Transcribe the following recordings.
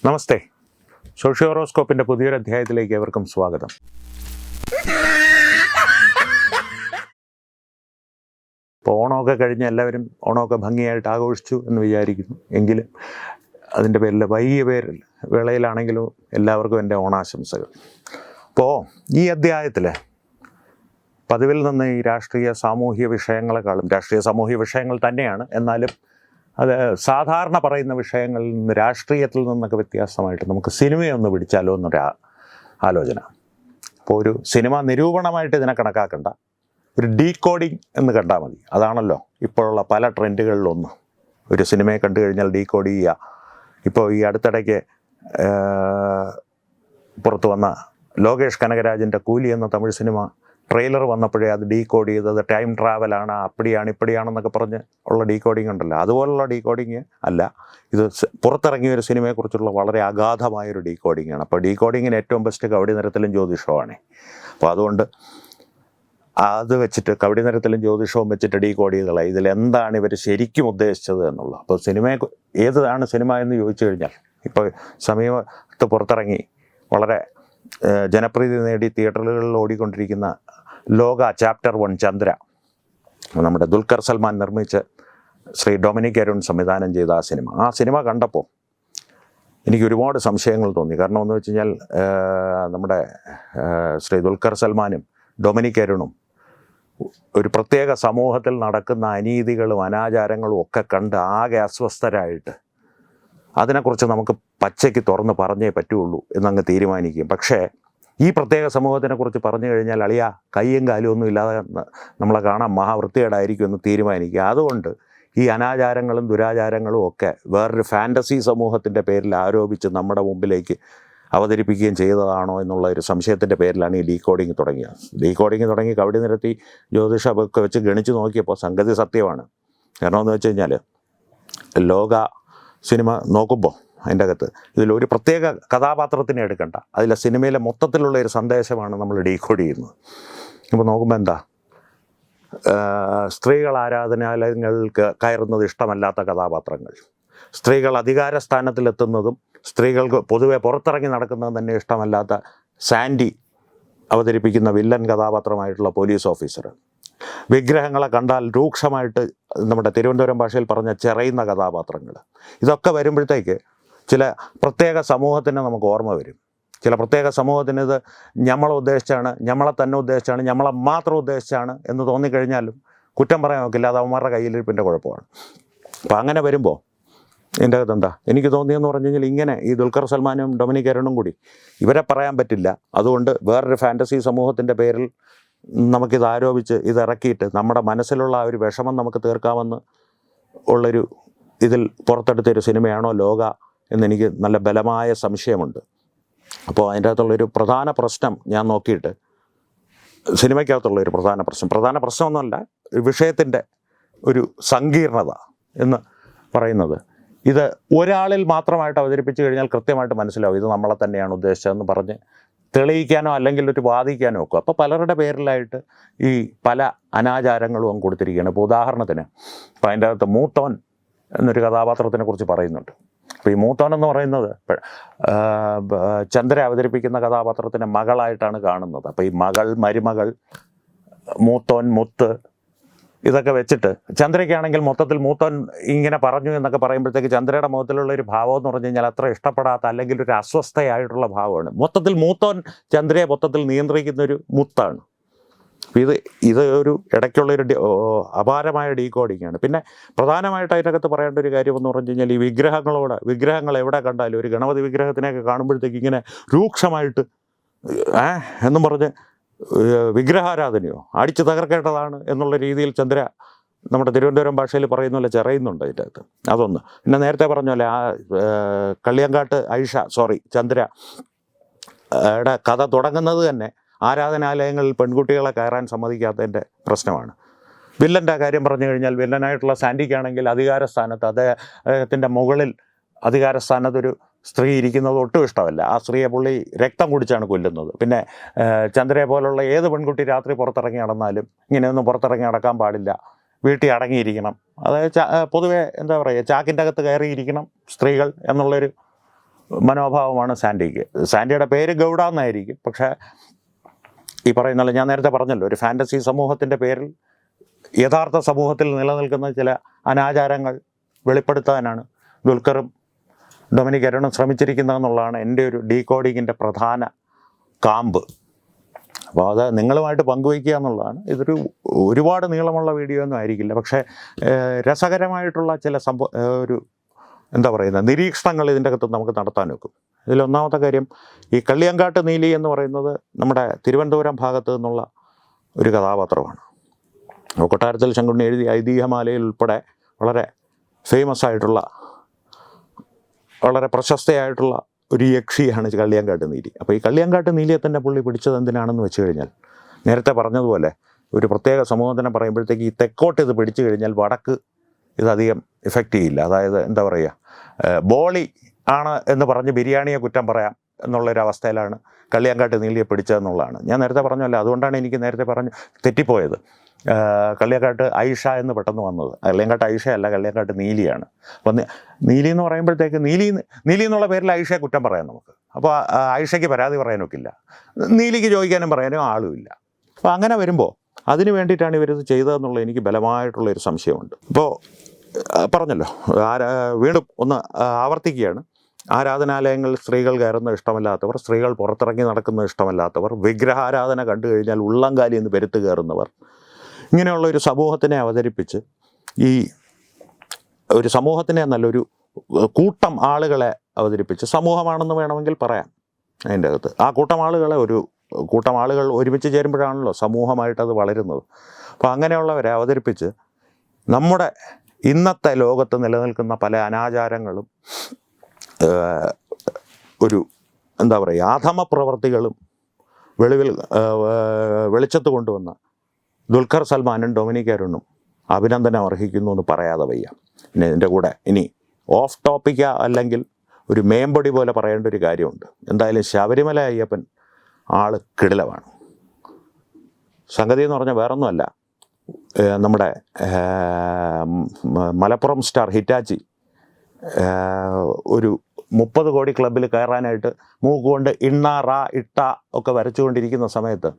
നമസ്തേ. സോഷ്യോറോസ്കോപ്പിൻ്റെ പുതിയൊരു അധ്യായത്തിലേക്ക് ഏവർക്കും സ്വാഗതം. ഇപ്പോൾ ഓണമൊക്കെ കഴിഞ്ഞ് എല്ലാവരും ഓണമൊക്കെ ഭംഗിയായിട്ട് ആഘോഷിച്ചു എന്ന് വിചാരിക്കുന്നു. എങ്കിലും അതിൻ്റെ പേരിൽ വൈകിയ വേളയിലാണെങ്കിലും എല്ലാവർക്കും എൻ്റെ ഓണാശംസകൾ. അപ്പോൾ ഈ അധ്യായത്തിൽ പതിവിൽ നിന്ന് ഈ രാഷ്ട്രീയ സാമൂഹ്യ വിഷയങ്ങളെക്കാളും, രാഷ്ട്രീയ സാമൂഹ്യ വിഷയങ്ങൾ തന്നെയാണ്, എന്നാലും അത് സാധാരണ പറയുന്ന വിഷയങ്ങളിൽ നിന്ന്, രാഷ്ട്രീയത്തിൽ നിന്നൊക്കെ വ്യത്യാസമായിട്ട് നമുക്ക് സിനിമയൊന്ന് പിടിച്ചാലോ എന്നൊരു ആലോചന. അപ്പോൾ ഒരു സിനിമ നിരൂപണമായിട്ട് ഇതിനെ കണക്കാക്കണ്ട, ഒരു ഡീകോഡിങ് എന്ന് കണ്ടാൽ മതി. അതാണല്ലോ ഇപ്പോഴുള്ള പല ട്രെൻഡുകളിലൊന്ന്. ഒരു സിനിമയെ കണ്ടു കഴിഞ്ഞാൽ ഡീകോഡ് ചെയ്യുക. ഇപ്പോൾ ഈ അടുത്തിടയ്ക്ക് പുറത്തു വന്ന ലോകേഷ് കനകരാജിൻ്റെ കൂലി എന്ന തമിഴ് സിനിമ ട്രെയിലർ വന്നപ്പോഴേ അത് ഡീകോഡ് ചെയ്തത് ടൈം ട്രാവലാണ്, അപ്പടിയാണ് ഇപ്പടിയാണെന്നൊക്കെ പറഞ്ഞ് ഉള്ള ഡീകോഡിങ് ഉണ്ടല്ലോ. അതുപോലുള്ള ഡീകോഡിങ് അല്ല ഇത്. പുറത്തിറങ്ങിയ ഒരു സിനിമയെക്കുറിച്ചുള്ള വളരെ അഗാധമായൊരു ഡീകോഡിങ്ങാണ്. അപ്പോൾ ഡീകോഡിങ്ങിന് ഏറ്റവും ബെസ്റ്റ് കവടി നിരത്തിലും ജ്യോതിഷവുമാണ്. അപ്പോൾ അതുകൊണ്ട് അത് വെച്ചിട്ട്, കവടി നിരത്തിലും ജ്യോതിഷവും വെച്ചിട്ട് ഡീകോഡ് ചെയ്തുള്ള ഇതിലെന്താണ് ഇവർ ശരിക്കും ഉദ്ദേശിച്ചത് എന്നുള്ളത്. അപ്പോൾ ഏതാണ് സിനിമ എന്ന് ചോദിച്ചു കഴിഞ്ഞാൽ, ഇപ്പോൾ സമീപത്ത് പുറത്തിറങ്ങി വളരെ ജനപ്രീതി നേടി തിയേറ്ററുകളിൽ ഓടിക്കൊണ്ടിരിക്കുന്ന ലോക ചാപ്റ്റർ 1 ചന്ദ്ര, നമ്മുടെ ദുൽഖർ സൽമാൻ നിർമ്മിച്ച് ശ്രീ ഡൊമിനിക് അരുൺ സംവിധാനം ചെയ്ത ആ സിനിമ കണ്ടപ്പോൾ എനിക്ക് ഒരുപാട് സംശയങ്ങൾ തോന്നി. കാരണം എന്ന് വെച്ച് കഴിഞ്ഞാൽ നമ്മുടെ ശ്രീ ദുൽഖർ സൽമാനും ഡൊമിനിക് അരുണും ഒരു പ്രത്യേക സമൂഹത്തിൽ നടക്കുന്ന അനീതികളും അനാചാരങ്ങളും ഒക്കെ കണ്ട് ആകെ അസ്വസ്ഥരായിട്ട് അതിനെക്കുറിച്ച് നമുക്ക് പച്ചയ്ക്ക് തുറന്ന് പറഞ്ഞേ പറ്റുള്ളൂ എന്നങ്ങ് തീരുമാനിക്കും. പക്ഷേ ഈ പ്രത്യേക സമൂഹത്തിനെക്കുറിച്ച് പറഞ്ഞു കഴിഞ്ഞാൽ അളിയ കയ്യും കാലും ഒന്നും ഇല്ലാതെ നമ്മളെ കാണാൻ മഹാവൃത്തികേടായിരിക്കും എന്ന് തീരുമാനിക്കുക. അതുകൊണ്ട് ഈ അനാചാരങ്ങളും ദുരാചാരങ്ങളും ഒക്കെ വേറൊരു ഫാൻറ്റസി സമൂഹത്തിൻ്റെ പേരിൽ ആരോപിച്ച് നമ്മുടെ മുമ്പിലേക്ക് അവതരിപ്പിക്കുകയും ചെയ്തതാണോ എന്നുള്ള ഒരു സംശയത്തിൻ്റെ പേരിലാണ് ഈ ഡീകോഡിങ് തുടങ്ങിയത്. ഡീകോഡിങ് തുടങ്ങി കവടി നിരത്തി ജ്യോതിഷമൊക്കെ വെച്ച് ഗണിച്ച് നോക്കിയപ്പോൾ സംഗതി സത്യമാണ്. കാരണം എന്ന് വെച്ച് കഴിഞ്ഞാൽ ലോക സിനിമ നോക്കുമ്പോൾ അതിൻ്റെ അകത്ത് ഇതിലൊരു പ്രത്യേക കഥാപാത്രത്തിനെ എടുക്കണ്ട, അതിലെ സിനിമയിലെ മൊത്തത്തിലുള്ള ഒരു സന്ദേശമാണ് നമ്മൾ ഡീകോഡ് ചെയ്യുന്നത്. ഇപ്പോൾ നോക്കുമ്പോൾ എന്താ, സ്ത്രീകൾ ആരാധനാലയങ്ങൾക്ക് കയറുന്നത് ഇഷ്ടമല്ലാത്ത കഥാപാത്രങ്ങൾ, സ്ത്രീകൾ അധികാര സ്ഥാനത്തിലെത്തുന്നതും സ്ത്രീകൾക്ക് പൊതുവെ പുറത്തിറങ്ങി നടക്കുന്നതും തന്നെ ഇഷ്ടമല്ലാത്ത സാൻഡി അവതരിപ്പിക്കുന്ന വില്ലൻ കഥാപാത്രമായിട്ടുള്ള പോലീസ് ഓഫീസർ, വിഗ്രഹങ്ങളെ കണ്ടാൽ രൂക്ഷമായിട്ട് നമ്മുടെ തിരുവനന്തപുരം ഭാഷയിൽ പറഞ്ഞ ചെറയുന്ന കഥാപാത്രങ്ങൾ, ഇതൊക്കെ വരുമ്പോഴത്തേക്ക് ചില പ്രത്യേക സമൂഹത്തിന് നമുക്ക് ഓർമ്മ വരും. ചില പ്രത്യേക സമൂഹത്തിന് ഇത് നമ്മളെ ഉദ്ദേശിച്ചാണ്, നമ്മളെ തന്നെ ഉദ്ദേശിച്ചാണ്, നമ്മളെ മാത്രം ഉദ്ദേശിച്ചാണ് എന്ന് തോന്നിക്കഴിഞ്ഞാലും കുറ്റം പറയാൻ നോക്കില്ല, അത് അവന്മാരുടെ കയ്യിലിരിപ്പിൻ്റെ കുഴപ്പമാണ്. അപ്പോൾ അങ്ങനെ വരുമ്പോൾ എൻ്റെ അകത്ത് എന്താ എനിക്ക് തോന്നിയെന്ന് പറഞ്ഞു കഴിഞ്ഞാൽ, ഇങ്ങനെ ഈ ദുൽഖർ സൽമാനും ഡൊമിനിക് അരുണും കൂടി ഇവരെ പറയാൻ പറ്റില്ല, അതുകൊണ്ട് വേറൊരു ഫാൻറ്റസി സമൂഹത്തിൻ്റെ പേരിൽ നമുക്കിത് ആരോപിച്ച് ഇതിറക്കിയിട്ട് നമ്മുടെ മനസ്സിലുള്ള ആ ഒരു വിഷമം നമുക്ക് തീർക്കാമെന്ന് ഉള്ളൊരു ഇതിൽ പുറത്തെടുത്തൊരു സിനിമയാണോ ലോക എന്നെനിക്ക് നല്ല ബലമായ സംശയമുണ്ട്. അപ്പോൾ അതിൻ്റെ അകത്തുള്ളൊരു പ്രധാന പ്രശ്നം ഞാൻ നോക്കിയിട്ട്, സിനിമയ്ക്കകത്തുള്ളൊരു പ്രധാന പ്രശ്നമൊന്നുമല്ല, വിഷയത്തിൻ്റെ ഒരു സങ്കീർണത എന്ന് പറയുന്നത്, ഇത് ഒരാളിൽ മാത്രമായിട്ട് അവതരിപ്പിച്ച് കഴിഞ്ഞാൽ കൃത്യമായിട്ട് മനസ്സിലാവും ഇത് നമ്മളെ തന്നെയാണ് ഉദ്ദേശിച്ചതെന്ന് പറഞ്ഞ് തെളിയിക്കാനോ അല്ലെങ്കിൽ ഒരു വാദിക്കാനോ ഒക്കെ. അപ്പോൾ പലരുടെ പേരിലായിട്ട് ഈ പല അനാചാരങ്ങളും കൊടുത്തിരിക്കുകയാണ്. ഇപ്പോൾ ഉദാഹരണത്തിന് ഇപ്പോൾ അതിൻ്റെ അകത്ത് മൂത്തോൻ എന്നൊരു കഥാപാത്രത്തിനെ കുറിച്ച് പറയുന്നുണ്ട്. അപ്പോൾ ഈ മൂത്തോൻ എന്ന് പറയുന്നത് ചന്ദ്ര അവതരിപ്പിക്കുന്ന കഥാപാത്രത്തിൻ്റെ മകളായിട്ടാണ് കാണുന്നത്. അപ്പോൾ ഈ മകൾ, മരുമകൾ, മൂത്തോൻ, മുത്ത്, ഇതൊക്കെ വെച്ചിട്ട് ചന്ദ്രയ്ക്കാണെങ്കിൽ മൊത്തത്തിൽ മൂത്തോൻ ഇങ്ങനെ പറഞ്ഞു എന്നൊക്കെ പറയുമ്പോഴത്തേക്ക് ചന്ദ്രയുടെ മുഖത്തിലുള്ള ഒരു ഭാവം എന്ന് പറഞ്ഞു കഴിഞ്ഞാൽ അത്ര ഇഷ്ടപ്പെടാത്ത, അല്ലെങ്കിൽ ഒരു അസ്വസ്ഥയായിട്ടുള്ള ഭാവമാണ്. മൊത്തത്തിൽ മൂത്തോൻ ചന്ദ്രയെ മൊത്തത്തിൽ നിയന്ത്രിക്കുന്നൊരു മുത്താണ്. ഇത് ഒരു ഇടയ്ക്കുള്ളൊരു അപാരമായ ഡീകോഡിങ്ങാണ്. പിന്നെ പ്രധാനമായിട്ട് അതിനകത്ത് പറയേണ്ട ഒരു കാര്യം എന്ന് പറഞ്ഞു കഴിഞ്ഞാൽ, ഈ വിഗ്രഹങ്ങൾ എവിടെ കണ്ടാലും, ഒരു ഗണപതി വിഗ്രഹത്തിനെയൊക്കെ കാണുമ്പോഴത്തേക്ക് ഇങ്ങനെ രൂക്ഷമായിട്ട് എന്നും പറഞ്ഞ് വിഗ്രഹാരാധനയോ അടിച്ചു തകർക്കേണ്ടതാണ് എന്നുള്ള രീതിയിൽ ചന്ദ്ര നമ്മുടെ തിരുവനന്തപുരം ഭാഷയിൽ പറയുന്ന പോലെ ചെറയുന്നുണ്ട് അതിൻ്റെ അകത്ത്. അതൊന്ന്. പിന്നെ നേരത്തെ പറഞ്ഞ പോലെ കള്ളിയങ്കാട്ട് ചന്ദ്രയുടെ കഥ തുടങ്ങുന്നത് തന്നെ ആരാധനാലയങ്ങളിൽ പെൺകുട്ടികളെ കയറാൻ സമ്മതിക്കാത്തതിൻ്റെ പ്രശ്നമാണ്. വില്ലൻ്റെ കാര്യം പറഞ്ഞു കഴിഞ്ഞാൽ, വില്ലനായിട്ടുള്ള സാൻഡിക്കാണെങ്കിൽ അധികാരസ്ഥാനത്ത്, അദ്ദേഹത്തിൻ്റെ മുകളിൽ അധികാരസ്ഥാനത്തൊരു സ്ത്രീ ഇരിക്കുന്നത് ഒട്ടും ഇഷ്ടമല്ല. ആ സ്ത്രീയെ പുള്ളി രക്തം കുടിച്ചാണ് കൊല്ലുന്നത്. പിന്നെ ചന്ദ്രയെ പോലുള്ള ഏത് പെൺകുട്ടി രാത്രി പുറത്തിറങ്ങി നടന്നാലും ഇങ്ങനെയൊന്നും പുറത്തിറങ്ങി നടക്കാൻ പാടില്ല, വീട്ടിൽ അടങ്ങിയിരിക്കണം. അതായത് പൊതുവെ എന്താ പറയുക, ചാക്കിൻ്റെ അകത്ത് കയറിയിരിക്കണം സ്ത്രീകൾ എന്നുള്ളൊരു മനോഭാവമാണ് സാൻഡിക്ക്. സാൻഡിയുടെ പേര് ഗൗഡ എന്നായിരിക്കും, പക്ഷേ ഈ പറയുന്ന ഞാൻ നേരത്തെ പറഞ്ഞല്ലോ, ഒരു ഫാൻറ്റസി സമൂഹത്തിൻ്റെ പേരിൽ യഥാർത്ഥ സമൂഹത്തിൽ നിലനിൽക്കുന്ന ചില അനാചാരങ്ങൾ വെളിപ്പെടുത്താനാണ് ദുൽഖറും ഡൊമിനിക് അരുണും ശ്രമിച്ചിരിക്കുന്നതെന്നുള്ളതാണ് എൻ്റെ ഒരു ഡീകോഡിങ്ങിൻ്റെ പ്രധാന കാമ്പ്. അപ്പോൾ അത് നിങ്ങളുമായിട്ട് പങ്കുവയ്ക്കുക എന്നുള്ളതാണ്. ഇതൊരു ഒരുപാട് നീളമുള്ള വീഡിയോ ഒന്നും ആയിരിക്കില്ല, പക്ഷേ രസകരമായിട്ടുള്ള ചില ഒരു എന്താ പറയുന്ന നിരീക്ഷണങ്ങൾ ഇതിൻ്റെ അകത്ത് നമുക്ക് നടത്താൻ വെക്കും. ഇതിലൊന്നാമത്തെ കാര്യം, ഈ കള്ളിയങ്കാട്ട് നീലി എന്ന് പറയുന്നത് നമ്മുടെ തിരുവനന്തപുരം ഭാഗത്ത് നിന്നുള്ള ഒരു കഥാപാത്രമാണ്. കൊട്ടാരത്തിൽ ശങ്കുണ്ണി എഴുതിയ ഐതിഹ്യമാലയിൽ ഉൾപ്പെടെ വളരെ ഫേമസ് ആയിട്ടുള്ള, വളരെ പ്രശസ്തയായിട്ടുള്ള ഒരു യക്ഷിയാണ് കള്ളിയങ്കാട്ട് നീലി. അപ്പോൾ ഈ കള്ളിയങ്കാട്ട് നീലിയെ തന്നെ പുള്ളി പിടിച്ചത് എന്തിനാണെന്ന് വെച്ച് കഴിഞ്ഞാൽ, നേരത്തെ പറഞ്ഞതുപോലെ ഒരു പ്രത്യേക സമൂഹത്തിനെ പറയുമ്പോഴത്തേക്ക് ഈ തെക്കോട്ട് ഇത് പിടിച്ചു കഴിഞ്ഞാൽ വടക്ക് ഇതധികം ഇഫക്റ്റ് ചെയ്യില്ല. അതായത് എന്താ പറയുക, ബോളി ആണ് എന്ന് പറഞ്ഞ് ബിരിയാണിയെ കുറ്റം പറയാം എന്നുള്ളൊരവസ്ഥയിലാണ് കള്ളിയങ്കാട്ട് നീലിയെ പിടിച്ചതെന്നുള്ളതാണ്. ഞാൻ നേരത്തെ പറഞ്ഞല്ലോ, അതുകൊണ്ടാണ് എനിക്ക് നേരത്തെ തെറ്റിപ്പോയത്. കള്ളിയങ്കാട്ട് ഐഷ എന്ന് പെട്ടെന്ന് വന്നത്. കള്ളിയങ്കാട്ട് ഐഷയല്ല, കള്ളിയങ്കാട്ട് നീലിയാണ്. അപ്പം നീലി എന്ന് പറയുമ്പോഴത്തേക്ക് നീലി എന്നുള്ള പേരിൽ ഐഷയെ കുറ്റം പറയാം നമുക്ക്. അപ്പോൾ ഐഷയ്ക്ക് പരാതി പറയാനൊക്കില്ല, നീലിക്ക് ചോദിക്കാനും പറയാനും ആളുമില്ല. അപ്പോൾ അങ്ങനെ വരുമ്പോൾ അതിന് വേണ്ടിയിട്ടാണ് ഇവരിത് ചെയ്തതെന്നുള്ള എനിക്ക് ബലമായിട്ടുള്ളൊരു സംശയമുണ്ട്. ഇപ്പോൾ പറഞ്ഞല്ലോ, വീണ്ടും ഒന്ന് ആവർത്തിക്കുകയാണ്. ആരാധനാലയങ്ങളിൽ സ്ത്രീകൾ കയറുന്നത് ഇഷ്ടമല്ലാത്തവർ, സ്ത്രീകൾ പുറത്തിറങ്ങി നടക്കുന്നത് ഇഷ്ടമല്ലാത്തവർ, വിഗ്രഹാരാധന കണ്ടു കഴിഞ്ഞാൽ ഉള്ളംകാലി എന്ന് പെരുത്ത് കയറുന്നവർ, ഇങ്ങനെയുള്ള ഒരു സമൂഹത്തിനെ അവതരിപ്പിച്ച്, ഈ ഒരു സമൂഹത്തിനെ നല്ലൊരു കൂട്ടം ആളുകളെ അവതരിപ്പിച്ച്, സമൂഹമാണെന്ന് വേണമെങ്കിൽ പറയാം അതിൻ്റെ അകത്ത്, ആ കൂട്ടം ആളുകൾ ഒരുമിച്ച് ചേരുമ്പോഴാണല്ലോ സമൂഹമായിട്ടത് വളരുന്നത്. അപ്പോൾ അങ്ങനെയുള്ളവരെ അവതരിപ്പിച്ച് നമ്മുടെ ഇന്നത്തെ ലോകത്ത് നിലനിൽക്കുന്ന പല അനാചാരങ്ങളും ഒരു എന്താ പറയുക അധമ പ്രവർത്തികളും വെളിച്ചത്ത് കൊണ്ടുവന്ന ദുൽഖർ സൽമാനും ഡൊമിനിക് അരുണും അഭിനന്ദനം അർഹിക്കുന്നു എന്ന് പറയാതെ വയ്യ. പിന്നെ ഇതിൻ്റെ കൂടെ ഇനി ഓഫ് ടോപ്പിക്ക അല്ലെങ്കിൽ ഒരു മേമ്പൊടി പോലെ പറയേണ്ട ഒരു കാര്യമുണ്ട്. എന്തായാലും ശബരിമല അയ്യപ്പൻ ആള് കിടിലമാണ്. സംഗതി എന്ന് പറഞ്ഞാൽ വേറൊന്നുമല്ല, നമ്മുടെ മലപ്പുറം സ്റ്റാർ ഹിറ്റാച്ചി ഒരു 30 കോടി ക്ലബ്ബിൽ കയറാനായിട്ട് മൂക്കുകൊണ്ട് ഇണ്ണ റാ ഇട്ട ഒക്കെ വരച്ചുകൊണ്ടിരിക്കുന്ന സമയത്ത്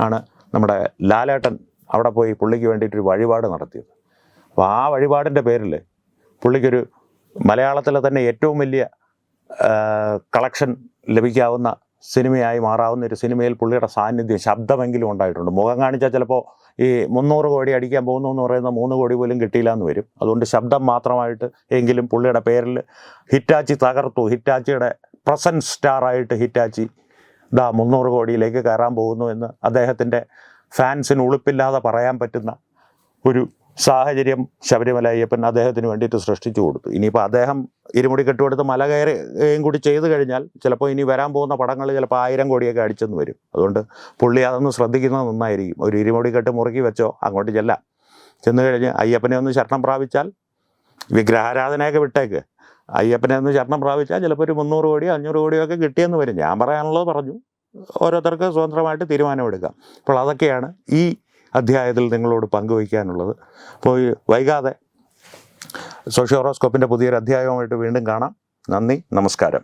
ആണ് നമ്മുടെ ലാലേട്ടൻ അവിടെ പോയി പുള്ളിക്ക് വേണ്ടിയിട്ടൊരു വഴിപാട് നടത്തിയത്. അപ്പോൾ ആ വഴിപാടിൻ്റെ പേരിൽ പുള്ളിക്കൊരു മലയാളത്തിലെ തന്നെ ഏറ്റവും വലിയ കളക്ഷൻ ലഭിക്കാവുന്ന സിനിമയായി മാറാവുന്ന ഒരു സിനിമയിൽ പുള്ളിയുടെ സാന്നിധ്യം, ശബ്ദമെങ്കിലും ഉണ്ടായിട്ടുണ്ട്. മുഖം കാണിച്ചാൽ ചിലപ്പോൾ ഈ 300 കോടി അടിക്കാൻ പോകുന്നു എന്ന് പറയുന്ന 3 കോടി പോലും കിട്ടിയില്ല എന്ന് വരും. അതുകൊണ്ട് ശബ്ദം മാത്രമായിട്ട് എങ്കിലും പുള്ളിയുടെ പേരിൽ ഹിറ്റാച്ചി തകർത്തു. ഹിറ്റാച്ചിയുടെ പ്രസൻറ്റ് സ്റ്റാറായിട്ട് ഹിറ്റാച്ചി 300 കോടിയിലേക്ക് കയറാൻ പോകുന്നു എന്ന് അദ്ദേഹത്തിൻ്റെ ഫാൻസിന് ഉളുപ്പില്ലാതെ പറയാൻ പറ്റുന്ന ഒരു സാഹചര്യം ശബരിമല അയ്യപ്പൻ അദ്ദേഹത്തിന് വേണ്ടിയിട്ട് സൃഷ്ടിച്ചു കൊടുത്തു. ഇനിയിപ്പോൾ അദ്ദേഹം ഇരുമുടി കെട്ടുകൊടുത്ത് മല കയറുകയും കൂടി ചെയ്തു കഴിഞ്ഞാൽ ചിലപ്പോൾ ഇനി വരാൻ പോകുന്ന പടങ്ങൾ ചിലപ്പോൾ 1000 കോടിയൊക്കെ അടിച്ചെന്ന് വരും. അതുകൊണ്ട് പുള്ളി അതൊന്ന് ശ്രദ്ധിക്കുന്നത് നന്നായിരിക്കും. ഒരു ഇരുമുടി കെട്ട് മുറുക്കി വെച്ചോ, അങ്ങോട്ട് ചെന്ന് കഴിഞ്ഞ് അയ്യപ്പനെ ഒന്ന് ശരണം പ്രാപിച്ചാൽ, വിഗ്രഹാരാധനയൊക്കെ വിട്ടേക്ക്, അയ്യപ്പനെ ഒന്ന് ശരണം പ്രാപിച്ചാൽ ചിലപ്പോൾ ഒരു 300 കോടിയോ 500 കോടിയോ ഒക്കെ കിട്ടിയെന്ന് വരും. ഞാൻ പറയാനുള്ളത് പറഞ്ഞു, ഓരോരുത്തർക്ക് സ്വതന്ത്രമായിട്ട് തീരുമാനമെടുക്കാം. അപ്പോൾ അതൊക്കെയാണ് ഈ അധ്യായത്തിൽ നിങ്ങളോട് പങ്കുവയ്ക്കാനുള്ളത്. അപ്പോൾ വൈകാതെ സോഷ്യോറോസ്കോപ്പിൻ്റെ പുതിയൊരു അധ്യായവുമായിട്ട് വീണ്ടും കാണാം. നന്ദി, നമസ്കാരം.